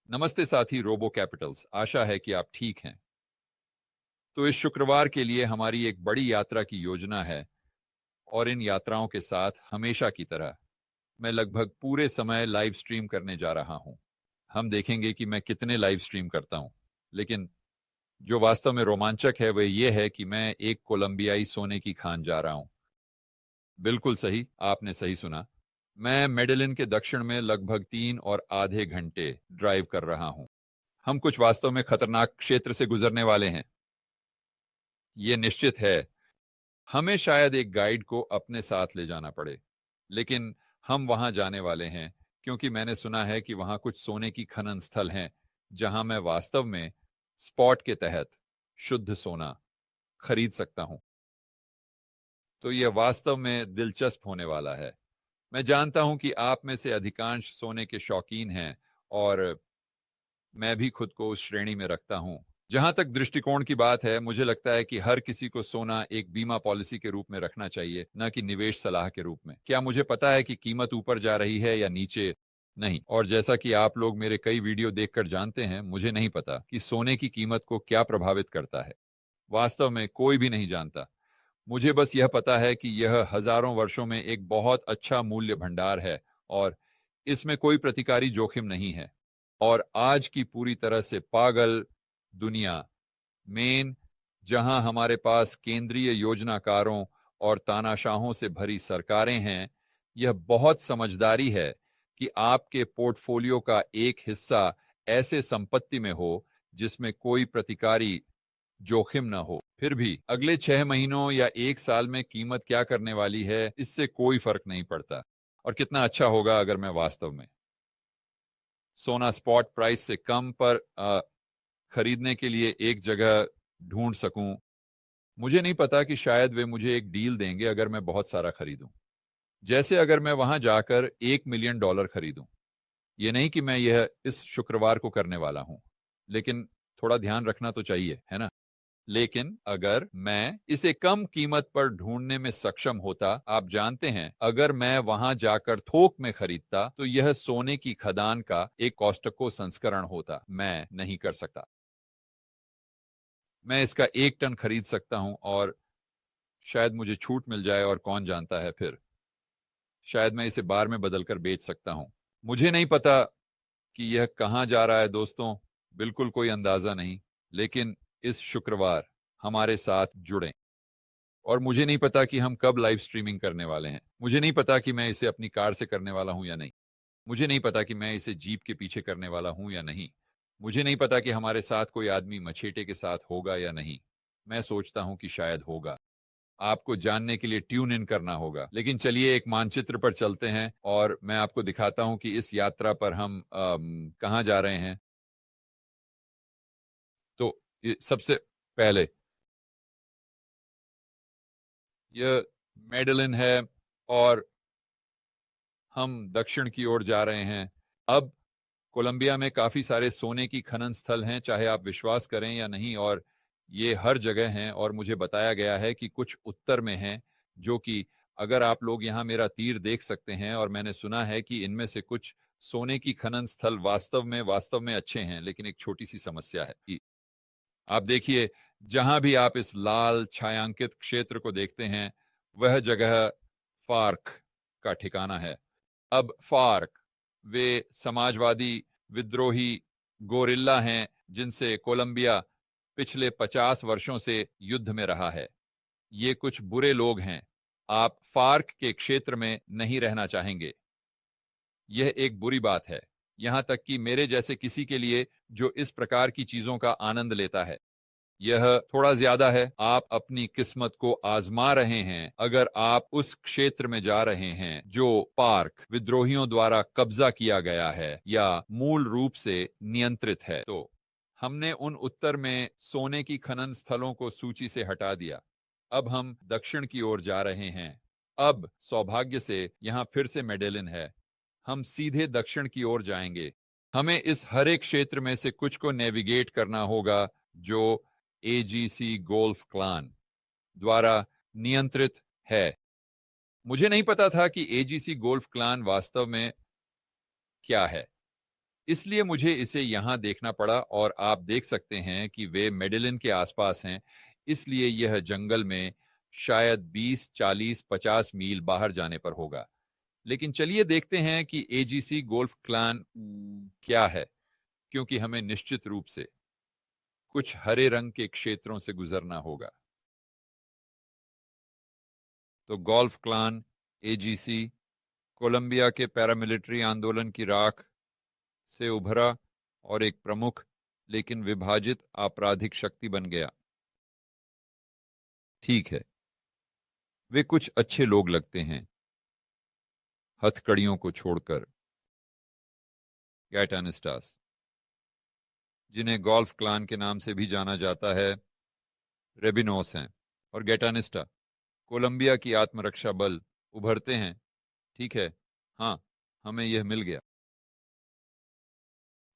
नमस्ते साथी robo Capitals. आशा है कि आप ठीक हैं। तो इस शुक्रवार के लिए हमारी एक बड़ी यात्रा की योजना है और इन यात्राओं के साथ हमेशा की तरह मैं लगभग पूरे समय लाइव स्ट्रीम करने जा रहा हूं। हम देखेंगे कि मैं कितने लाइव स्ट्रीम करता हूं, लेकिन जो वास्तव में रोमांचक है वह यह है कि मैं एक कोलंबियाई सोने की खान जा रहा हूं। बिल्कुल सही, आपने सही सुना। मैं मेडेलिन के दक्षिण में लगभग 3.5 घंटे ड्राइव कर रहा हूं। हम कुछ वास्तव में खतरनाक क्षेत्र से गुजरने वाले हैं, ये निश्चित है। हमें शायद एक गाइड को अपने साथ ले जाना पड़े, लेकिन हम वहां जाने वाले हैं क्योंकि मैंने सुना है कि वहां कुछ सोने की खनन स्थल हैं जहां मैं वास्तव में स्पॉट के तहत शुद्ध सोना खरीद सकता हूं। तो यह वास्तव में दिलचस्प होने वाला है। मैं जानता हूं कि आप में से अधिकांश सोने के शौकीन हैं और मैं भी खुद को उस श्रेणी में रखता हूं। जहां तक दृष्टिकोण की बात है, मुझे लगता है कि हर किसी को सोना एक बीमा पॉलिसी के रूप में रखना चाहिए, न कि निवेश सलाह के रूप में। क्या मुझे पता है कि कीमत ऊपर जा रही है या नीचे? नहीं। और जैसा कि आप लोग मेरे कई वीडियो देखकर जानते हैं, मुझे नहीं पता कि सोने की कीमत को क्या प्रभावित करता है। वास्तव में कोई भी नहीं जानता। मुझे बस यह पता है कि यह हजारों वर्षों में एक बहुत अच्छा मूल्य भंडार है और इसमें कोई प्रतिकारी जोखिम नहीं है। और आज की पूरी तरह से पागल दुनिया मेन, जहां हमारे पास केंद्रीय योजनाकारों और तानाशाहों से भरी सरकारें हैं, यह बहुत समझदारी है कि आपके पोर्टफोलियो का एक हिस्सा ऐसे संपत्ति में हो जिसमें कोई प्रतिकारी जोखिम ना हो। फिर भी अगले 6 महीनों या एक साल में कीमत क्या करने वाली है, इससे कोई फर्क नहीं पड़ता। और कितना अच्छा होगा अगर मैं वास्तव में सोना स्पॉट प्राइस से कम पर खरीदने के लिए एक जगह ढूंढ सकूं। मुझे नहीं पता कि शायद वे मुझे एक डील देंगे अगर मैं बहुत सारा खरीदूं, जैसे अगर मैं वहां जाकर $1 मिलियन खरीदूं। यह नहीं कि मैं यह इस शुक्रवार को करने वाला हूं, लेकिन थोड़ा ध्यान रखना तो चाहिए, है ना? लेकिन अगर मैं इसे कम कीमत पर ढूंढने में सक्षम होता, आप जानते हैं, अगर मैं वहां जाकर थोक में खरीदता तो यह सोने की खदान का एक कॉस्टको संस्करण होता। मैं नहीं कर सकता। मैं इसका 1 टन खरीद सकता हूं और शायद मुझे छूट मिल जाए, और कौन जानता है, फिर शायद मैं इसे बार में बदलकर बेच सकता हूं। मुझे नहीं पता कि यह कहां जा रहा है दोस्तों, बिल्कुल कोई अंदाजा नहीं। लेकिन इस शुक्रवार हमारे साथ जुड़ें। और मुझे नहीं पता कि हम कब लाइव स्ट्रीमिंग करने वाले हैं। मुझे नहीं पता कि मैं इसे अपनी कार से करने वाला हूं या नहीं। मुझे नहीं पता कि मैं इसे जीप के पीछे करने वाला हूं या नहीं। मुझे नहीं पता कि हमारे साथ कोई आदमी मछेटे के साथ होगा या नहीं। मैं सोचता हूं कि शायद होगा। आपको जानने के लिए ट्यून इन करना होगा। लेकिन चलिए एक मानचित्र पर चलते हैं और मैं आपको दिखाता हूं कि इस यात्रा पर हम कहाँ जा रहे हैं। तो सबसे पहले यह मेडलिन है और हम दक्षिण की ओर जा रहे हैं। अब कोलंबिया में काफी सारे सोने की खनन स्थल हैं, चाहे आप विश्वास करें या नहीं, और ये हर जगह हैं। और मुझे बताया गया है कि कुछ उत्तर में हैं, जो कि अगर आप लोग यहाँ मेरा तीर देख सकते हैं, और मैंने सुना है कि इनमें से कुछ सोने की खनन स्थल वास्तव में अच्छे हैं। लेकिन एक छोटी सी समस्या है कि आप देखिए, जहां भी आप इस लाल छायांकित क्षेत्र को देखते हैं, वह जगह फार्क का ठिकाना है। अब फार्क वे समाजवादी विद्रोही गोरिल्ला हैं जिनसे कोलंबिया पिछले 50 वर्षों से युद्ध में रहा है। ये कुछ बुरे लोग हैं। आप फार्क के क्षेत्र में नहीं रहना चाहेंगे। यह एक बुरी बात है, यहां तक कि मेरे जैसे किसी के लिए जो इस प्रकार की चीजों का आनंद लेता है। यह थोड़ा ज्यादा है। आप अपनी किस्मत को आजमा रहे हैं अगर आप उस क्षेत्र में जा रहे हैं जो पार्क विद्रोहियों द्वारा कब्जा किया गया है या मूल रूप से नियंत्रित है। तो हमने उन उत्तर में सोने की खनन स्थलों को सूची से हटा दिया। अब हम दक्षिण की ओर जा रहे हैं। अब सौभाग्य से यहां फिर से मेडेलिन है। हम सीधे दक्षिण की ओर जाएंगे। हमें इस हरे क्षेत्र में से कुछ को नेविगेट करना होगा जो एजीसी गोल्फ क्लान द्वारा नियंत्रित है। मुझे नहीं पता था कि एजीसी गोल्फ क्लान वास्तव में क्या है। इसलिए मुझे इसे यहाँ देखना पड़ा और आप देख सकते हैं कि वे मेडेलिन के आसपास हैं, इसलिए यह जंगल में शायद 20, 40, 50 मील बाहर जाने पर होगा। लेकिन चलिए देखते हैं कि एजीसी गोल्फ क्लान क्या है, क्योंकि हमें निश्चित रूप से कुछ हरे रंग के क्षेत्रों से गुजरना होगा। तो गोल्फ क्लान एजीसी कोलंबिया के पैरामिलिट्री आंदोलन की राख से उभरा और एक प्रमुख लेकिन विभाजित आपराधिक शक्ति बन गया। ठीक है, वे कुछ अच्छे लोग लगते हैं, हथकड़ियों को छोड़कर। गैटानिस्टास, जिन्हें गोल्फ क्लान के नाम से भी जाना जाता है, रेबिनोस हैं, और गैटानिस्टा कोलंबिया की आत्मरक्षा बल उभरते हैं। ठीक है, हाँ, हमें यह मिल गया।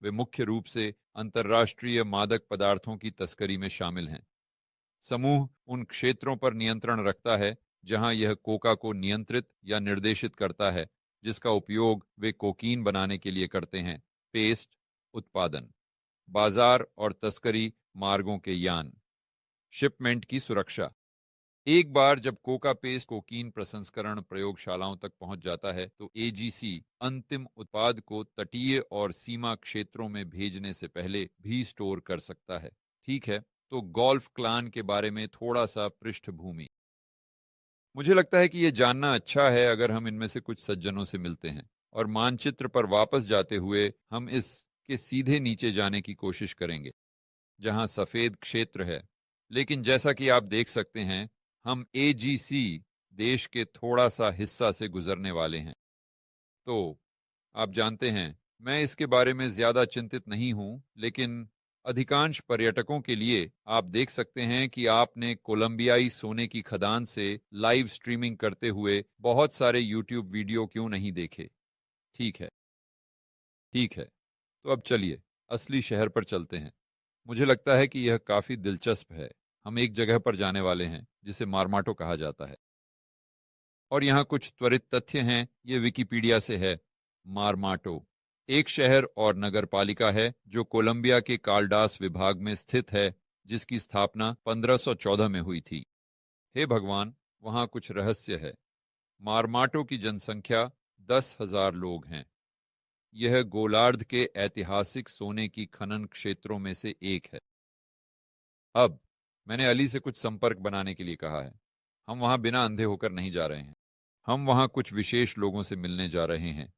वे मुख्य रूप से अंतर्राष्ट्रीय मादक पदार्थों की तस्करी में शामिल हैं। समूह उन क्षेत्रों पर नियंत्रण रखता है जहां यह कोका को नियंत्रित या निर्देशित करता है, जिसका उपयोग वे कोकीन बनाने के लिए करते हैं। पेस्ट उत्पादन, बाजार और तस्करी मार्गों के यान, शिपमेंट की सुरक्षा। एक बार जब कोका पेस्ट कोकीन प्रसंस्करण प्रयोगशालाओं तक पहुंच जाता है तो एजीसी अंतिम उत्पाद को तटीय और सीमा क्षेत्रों में भेजने से पहले भी स्टोर कर सकता है। ठीक है, तो गोल्फ क्लान के बारे में थोड़ा सा पृष्ठभूमि। मुझे लगता है कि यह जानना अच्छा है अगर हम इनमें से कुछ सज्जनों से मिलते हैं, और मानचित्र पर वापस जाते हुए हम इसके सीधे नीचे जाने की कोशिश करेंगे जहां सफेद क्षेत्र है। लेकिन जैसा कि आप देख सकते हैं, हम एजीसी देश के थोड़ा सा हिस्सा से गुजरने वाले हैं। तो आप जानते हैं, मैं इसके बारे में ज्यादा चिंतित नहीं हूं, लेकिन अधिकांश पर्यटकों के लिए आप देख सकते हैं कि आपने कोलंबियाई सोने की खदान से लाइव स्ट्रीमिंग करते हुए बहुत सारे यूट्यूब वीडियो क्यों नहीं देखे। ठीक है, ठीक है, तो अब चलिए असली शहर पर चलते हैं। मुझे लगता है कि यह काफी दिलचस्प है। हम एक जगह पर जाने वाले हैं जिसे मारमाटो कहा जाता है, और यहाँ कुछ त्वरित तथ्य हैं। ये विकिपीडिया से है। मारमाटो एक शहर और नगर पालिका है जो कोलंबिया के कालडास विभाग में स्थित है, जिसकी स्थापना 1514 में हुई थी। हे भगवान, वहाँ कुछ रहस्य है। मारमाटो की जनसंख्या 10,000 लोग हैं। यह गोलार्ध के ऐतिहासिक सोने की खनन क्षेत्रों में से एक है। अब मैंने अली से कुछ संपर्क बनाने के लिए कहा है। हम वहां बिना अंधे होकर नहीं जा रहे हैं। हम वहां कुछ विशेष लोगों से मिलने जा रहे हैं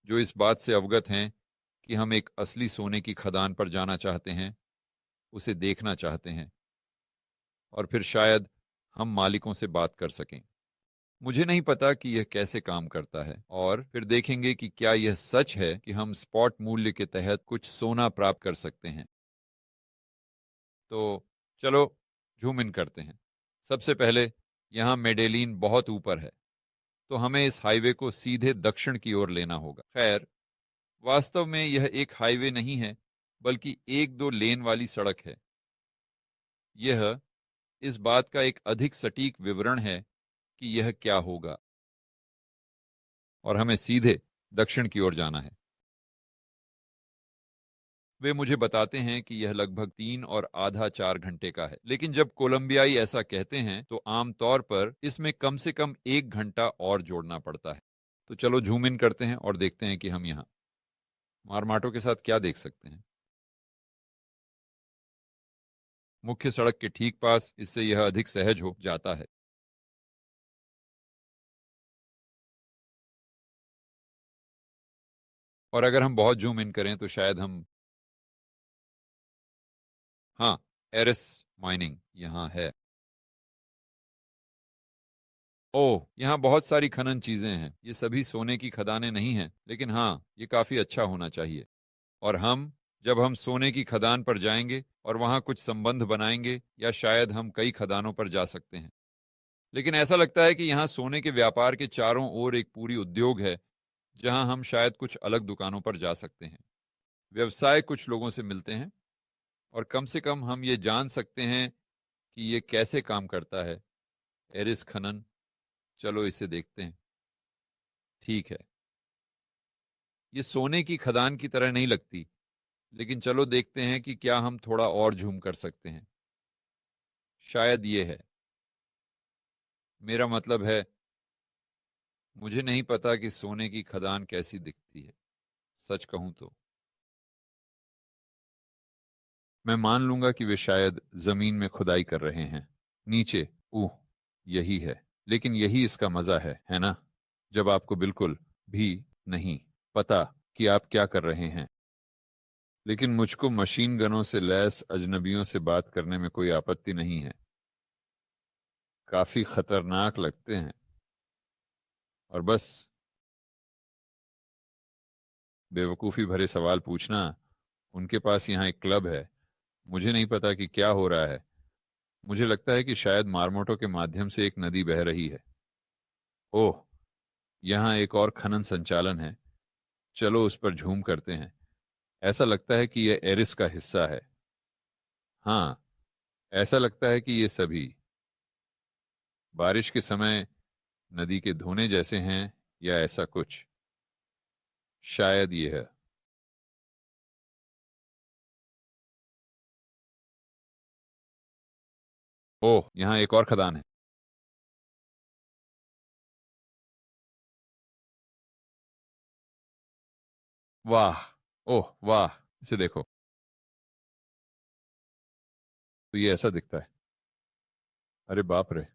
जो इस बात से अवगत हैं कि हम एक असली सोने की खदान पर जाना चाहते हैं, उसे देखना चाहते हैं, और फिर शायद हम मालिकों से बात कर सकें। मुझे नहीं पता कि यह कैसे काम करता है, और फिर देखेंगे कि क्या यह सच है कि हम स्पॉट मूल्य के तहत कुछ सोना प्राप्त कर सकते हैं। तो चलो जूम इन करते हैं। सबसे पहले, यहाँ मेडेलिन बहुत ऊपर है, तो हमें इस हाईवे को सीधे दक्षिण की ओर लेना होगा। खैर, वास्तव में यह एक हाईवे नहीं है, बल्कि एक दो लेन वाली सड़क है। यह इस बात का एक अधिक सटीक विवरण है कि यह क्या होगा, और हमें सीधे दक्षिण की ओर जाना है। वे मुझे बताते हैं कि यह लगभग 3 और आधा 4 घंटे का है, लेकिन जब कोलंबियाई ऐसा कहते हैं तो आमतौर पर इसमें कम से कम 1 घंटा और जोड़ना पड़ता है। तो चलो जूम इन करते हैं और देखते हैं कि हम यहाँ मारमाटो के साथ क्या देख सकते हैं। मुख्य सड़क के ठीक पास, इससे यह अधिक सहज हो जाता है। और अगर हम बहुत जूम इन करें तो शायद हम, हाँ, एरिस माइनिंग यहाँ है। ओह, यहाँ बहुत सारी खनन चीजें हैं। ये सभी सोने की खदानें नहीं हैं, लेकिन हाँ, ये काफी अच्छा होना चाहिए। और हम, जब हम सोने की खदान पर जाएंगे और वहां कुछ संबंध बनाएंगे, या शायद हम कई खदानों पर जा सकते हैं। लेकिन ऐसा लगता है कि यहाँ सोने के व्यापार के चारों ओर एक पूरी उद्योग है जहां हम शायद कुछ अलग दुकानों पर जा सकते हैं। व्यवसाय कुछ लोगों से मिलते हैं, और कम से कम हम ये जान सकते हैं कि ये कैसे काम करता है। एरिस खनन, चलो इसे देखते हैं। ठीक है, ये सोने की खदान की तरह नहीं लगती, लेकिन चलो देखते हैं कि क्या हम थोड़ा और झूम कर सकते हैं। शायद ये है। मेरा मतलब है, मुझे नहीं पता कि सोने की खदान कैसी दिखती है। सच कहूं तो मैं मान लूंगा कि वे शायद जमीन में खुदाई कर रहे हैं, नीचे। ऊह, यही है। लेकिन यही इसका मजा है ना? जब आपको बिल्कुल भी नहीं पता कि आप क्या कर रहे हैं। लेकिन मुझको मशीन गनों से लैस अजनबियों से बात करने में कोई आपत्ति नहीं है। काफी खतरनाक लगते हैं। और बस बेवकूफी भरे सवाल पूछना। उनके पास यहाँ एक क्लब है। मुझे नहीं पता कि क्या हो रहा है। मुझे लगता है कि शायद मारमोटो के माध्यम से एक नदी बह रही है। ओह, यहाँ एक और खनन संचालन है। चलो उस पर झूम करते हैं। ऐसा लगता है कि यह एरिस का हिस्सा है। हाँ, ऐसा लगता है कि ये सभी बारिश के समय नदी के धोने जैसे हैं, या ऐसा कुछ। शायद ये है। ओह, यहाँ एक और खदान है। वाह। ओह वाह, इसे देखो। तो ये ऐसा दिखता है। अरे बाप रे।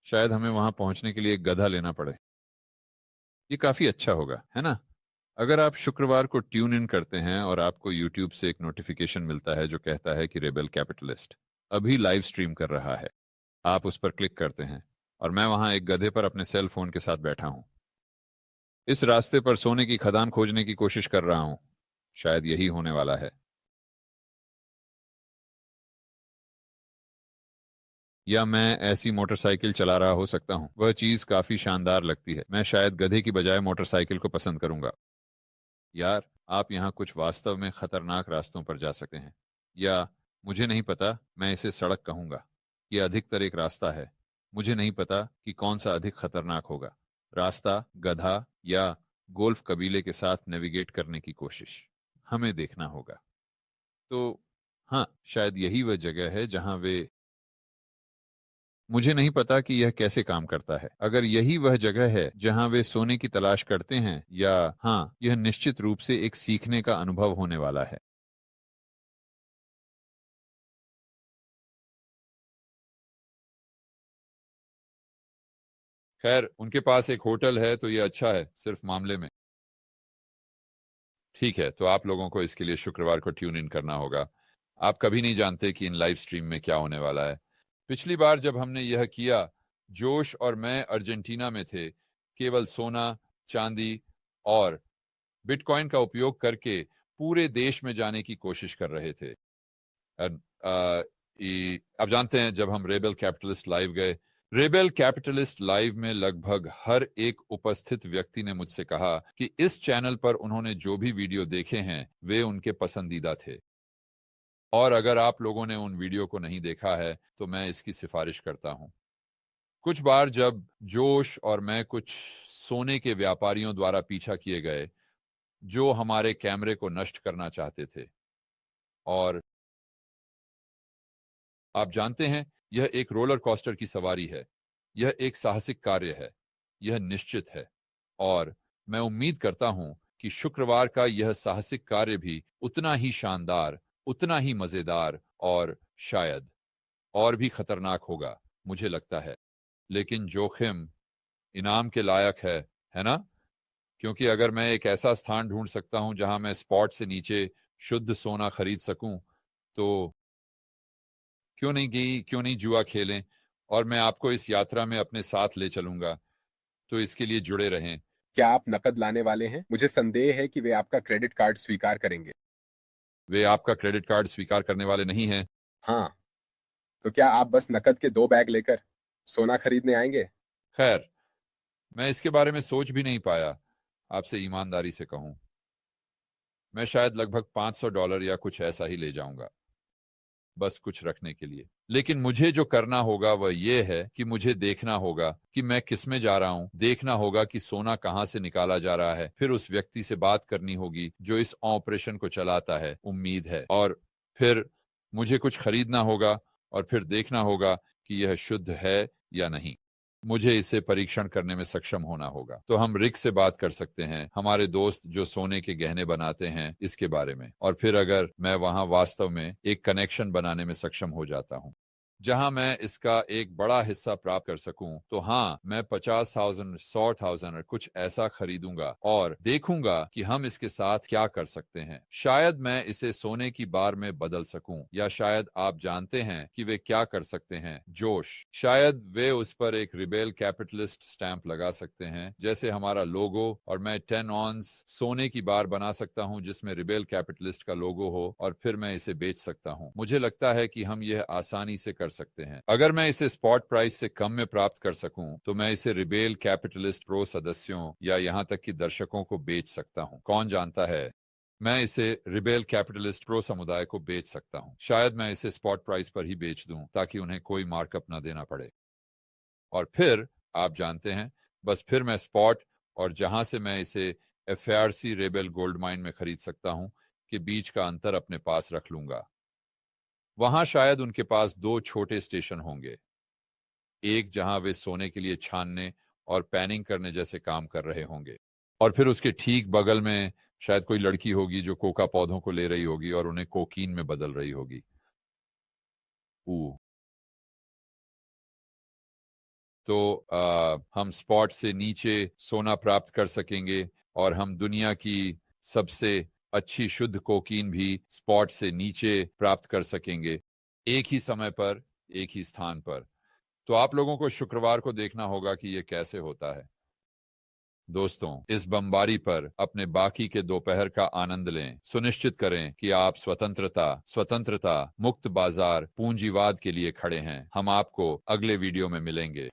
शायद हमें वहां पहुंचने के लिए एक गधा लेना पड़े। ये काफी अच्छा होगा, है ना? अगर आप शुक्रवार को ट्यून इन करते हैं और आपको यूट्यूब से एक नोटिफिकेशन मिलता है जो कहता है कि रेबेल कैपिटलिस्ट अभी लाइव स्ट्रीम कर रहा है, आप उस पर क्लिक करते हैं और मैं वहां एक गधे पर अपने सेल फोन के साथ बैठा हूं। इस रास्ते पर सोने की खदान खोजने की कोशिश कर रहा हूं। शायद यही होने वाला है। या मैं ऐसी मोटरसाइकिल चला रहा हो सकता हूँ। वह चीज काफी शानदार लगती है। मैं शायद गधे की बजाय मोटरसाइकिल को पसंद करूंगा। यार, आप यहाँ कुछ वास्तव में खतरनाक रास्तों पर जा सकते हैं। या मुझे नहीं पता, मैं इसे सड़क कहूंगा। यह अधिकतर एक रास्ता है। मुझे नहीं पता कि कौन सा अधिक खतरनाक होगा, रास्ता, गधा, या गोल्फ कबीले के साथ नेविगेट करने की कोशिश। हमें देखना होगा। तो हाँ, शायद यही वह जगह है जहां वे। मुझे नहीं पता कि यह कैसे काम करता है। अगर यही वह जगह है जहां वे सोने की तलाश करते हैं, या हाँ, यह निश्चित रूप से एक सीखने का अनुभव होने वाला है। खैर, उनके पास एक होटल है तो यह अच्छा है, सिर्फ मामले में। ठीक है, तो आप लोगों को इसके लिए शुक्रवार को ट्यून इन करना होगा। आप कभी नहीं जानते कि इन लाइव स्ट्रीम में क्या होने वाला है। पिछली बार जब हमने यह किया, जोश और मैं अर्जेंटीना में थे, केवल सोना, चांदी और बिटकॉइन का उपयोग करके पूरे देश में जाने की कोशिश कर रहे थे। आप जानते हैं, जब हम रेबेल कैपिटलिस्ट लाइव गए, रेबेल कैपिटलिस्ट लाइव में लगभग हर एक उपस्थित व्यक्ति ने मुझसे कहा कि इस चैनल पर उन्होंने जो भी वीडियो देखे हैं वे उनके पसंदीदा थे। और अगर आप लोगों ने उन वीडियो को नहीं देखा है तो मैं इसकी सिफारिश करता हूं। कुछ बार जब जोश और मैं कुछ सोने के व्यापारियों द्वारा पीछा किए गए जो हमारे कैमरे को नष्ट करना चाहते थे, और आप जानते हैं, यह एक रोलर कोस्टर की सवारी है। यह एक साहसिक कार्य है। यह निश्चित है। और मैं उम्मीद करता हूं कि शुक्रवार का यह साहसिक कार्य भी उतना ही शानदार, उतना ही मजेदार और शायद और भी खतरनाक होगा, मुझे लगता है। लेकिन जोखिम इनाम के लायक है ना? क्योंकि अगर मैं एक ऐसा स्थान ढूंढ सकता हूं जहां मैं स्पॉट से नीचे शुद्ध सोना खरीद सकूं, तो क्यों नहीं जुआ खेलें। और मैं आपको इस यात्रा में अपने साथ ले चलूंगा, तो इसके लिए जुड़े रहें। क्या आप नकद लाने वाले हैं? मुझे संदेह है कि वे आपका क्रेडिट कार्ड स्वीकार करेंगे। वे आपका क्रेडिट कार्ड स्वीकार करने वाले नहीं हैं। हाँ, तो क्या आप बस नकद के 2 बैग लेकर सोना खरीदने आएंगे? खैर, मैं इसके बारे में सोच भी नहीं पाया। आपसे ईमानदारी से कहूं, मैं शायद लगभग $500 या कुछ ऐसा ही ले जाऊंगा। बस कुछ रखने के लिए। लेकिन मुझे जो करना होगा वह यह है कि मुझे देखना होगा कि मैं किस में जा रहा हूं, देखना होगा कि सोना कहां से निकाला जा रहा है, फिर उस व्यक्ति से बात करनी होगी जो इस ऑपरेशन को चलाता है, उम्मीद है, और फिर मुझे कुछ खरीदना होगा और फिर देखना होगा कि यह शुद्ध है या नहीं। मुझे इसे परीक्षण करने में सक्षम होना होगा। तो हम रिक से बात कर सकते हैं, हमारे दोस्त जो सोने के गहने बनाते हैं, इसके बारे में, और फिर अगर मैं वहां वास्तव में एक कनेक्शन बनाने में सक्षम हो जाता हूं जहां मैं इसका एक बड़ा हिस्सा प्राप्त कर सकूं, तो हाँ, मैं 50,000, 100,000 और कुछ ऐसा खरीदूंगा और देखूंगा कि हम इसके साथ क्या कर सकते हैं। शायद मैं इसे सोने की बार में बदल सकूं, या शायद आप जानते हैं कि वे क्या कर सकते हैं, जोश। शायद वे उस पर एक रिबेल कैपिटलिस्ट स्टैंप लगा सकते हैं जैसे हमारा लोगो, और मैं 10 ऑन्स सोने की बार बना सकता हूं जिसमें रिबेल कैपिटलिस्ट का लोगो हो, और फिर मैं इसे बेच सकता हूं। मुझे लगता है कि हम यह आसानी से कर सकते हैं। अगर मैं इसे स्पॉट प्राइस से कम में प्राप्त कर सकूं, तो मैं इसे रिबेल कैपिटलिस्ट प्रो सदस्यों या यहां तक कि दर्शकों को बेच सकता हूं। कौन जानता है, मैं इसे रिबेल कैपिटलिस्ट प्रो समुदाय को बेच सकता हूं। शायद मैं इसे स्पॉट प्राइस पर ही बेच दूं ताकि उन्हें कोई मार्कअप न देना पड़े। और फिर आप जानते हैं, बस फिर मैं स्पॉट और जहां से मैं इसे एफआरसी रेबेल गोल्ड माइन में खरीद सकता हूं के बीच का अंतर अपने पास रख लूंगा। वहां शायद उनके पास 2 छोटे स्टेशन होंगे, एक जहां वे सोने के लिए छानने और पैनिंग करने जैसे काम कर रहे होंगे, और फिर उसके ठीक बगल में शायद कोई लड़की होगी जो कोका पौधों को ले रही होगी और उन्हें कोकीन में बदल रही होगी। तो हम स्पॉट से नीचे सोना प्राप्त कर सकेंगे, और हम दुनिया की सबसे अच्छी शुद्ध कोकीन भी स्पॉट से नीचे प्राप्त कर सकेंगे, एक ही समय पर, एक ही स्थान पर। तो आप लोगों को शुक्रवार को देखना होगा कि यह कैसे होता है। दोस्तों, इस बमबारी पर अपने बाकी के दोपहर का आनंद लें। सुनिश्चित करें कि आप स्वतंत्रता, मुक्त बाजार, पूंजीवाद के लिए खड़े हैं। हम आपको अगले वीडियो में मिलेंगे।